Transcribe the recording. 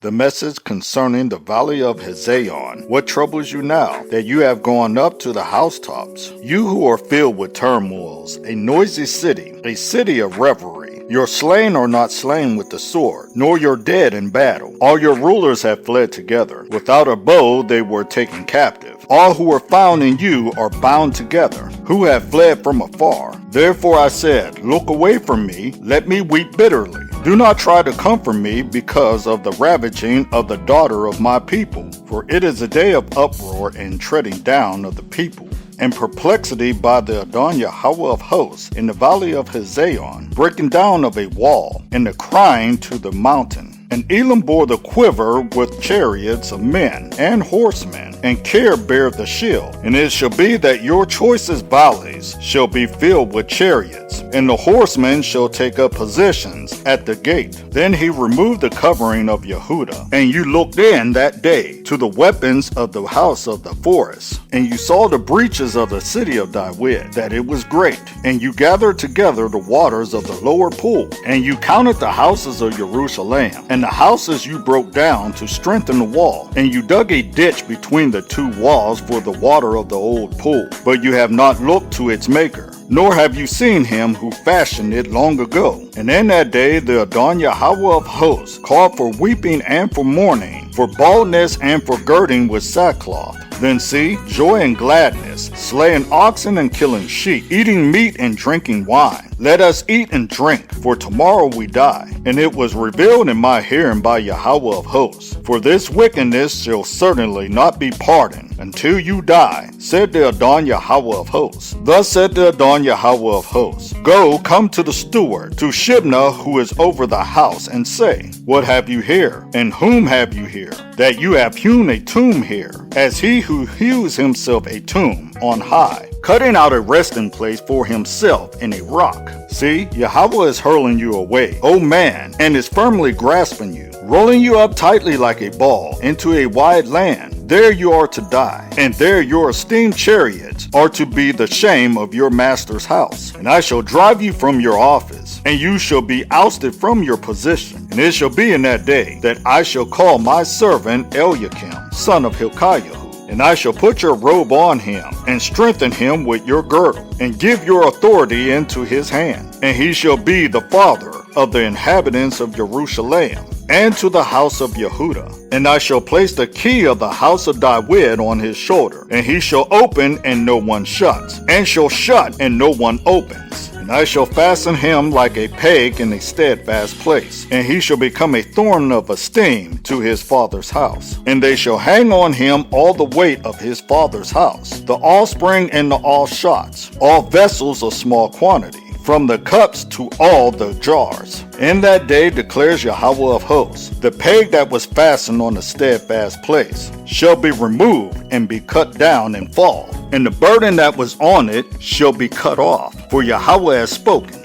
The message concerning the valley of Hazayon. What troubles you now, that you have gone up to the housetops? You who are filled with turmoils, a noisy city, a city of revelry. Your slain are not slain with the sword, nor your dead in battle. All your rulers have fled together. Without a bow they were taken captive. All who are found in you are bound together, who have fled from afar. Therefore I said, look away from me, let me weep bitterly. Do not try to comfort me because of the ravaging of the daughter of my people. For it is a day of uproar and treading down of the people, and perplexity by the Adon Yahweh of hosts in the valley of Hazayon, breaking down of a wall, and the crying to the mountain. And Elam bore the quiver with chariots of men and horsemen, and Care bare the shield. And it shall be that your choicest valleys shall be filled with chariots, and the horsemen shall take up positions at the gate. Then he removed the covering of Yehuda, and you looked in that day to the weapons of the house of the forest, and you saw the breaches of the city of Dawid, that it was great. And you gathered together the waters of the lower pool, and you counted the houses of Jerusalem, and the houses you broke down to strengthen the wall, and you dug a ditch between the two walls for the water of the old pool. But you have not looked to its maker, nor have you seen him who fashioned it long ago. And in that day the Adon Yahweh of hosts called for weeping and for mourning, for baldness and for girding with sackcloth. Then see, joy and gladness, slaying oxen and killing sheep, eating meat and drinking wine. Let us eat and drink, for tomorrow we die. And it was revealed in my hearing by Yahweh of hosts, for this wickedness shall certainly not be pardoned until you die, said the Adon Yahweh of hosts. Thus said the Adon Yahweh of hosts, Go, come to the steward, to Shibna, who is over the house, and say, What have you here? And whom have you here? That you have hewn a tomb here, as he who hews himself a tomb on high, cutting out a resting place for himself in a rock. See, Yahweh is hurling you away, O man, and is firmly grasping you, rolling you up tightly like a ball into a wide land. There you are to die, and there your esteemed chariots are to be the shame of your master's house. And I shall drive you from your office, and you shall be ousted from your position. And it shall be in that day that I shall call my servant Eliakim, son of Hilkiah, and I shall put your robe on him, and strengthen him with your girdle, and give your authority into his hand. And he shall be the father of the inhabitants of Jerusalem, and to the house of Yehuda. And I shall place the key of the house of Dawid on his shoulder, and he shall open and no one shuts, and shall shut and no one opens. And I shall fasten him like a peg in a steadfast place, and he shall become a thorn of esteem to his father's house. And they shall hang on him all the weight of his father's house, the offspring and the all shots, all vessels of small quantity, from the cups to all the jars. In that day declares Yahweh of hosts, the peg that was fastened on the steadfast place shall be removed and be cut down and fall, and the burden that was on it shall be cut off. For Yahweh has spoken.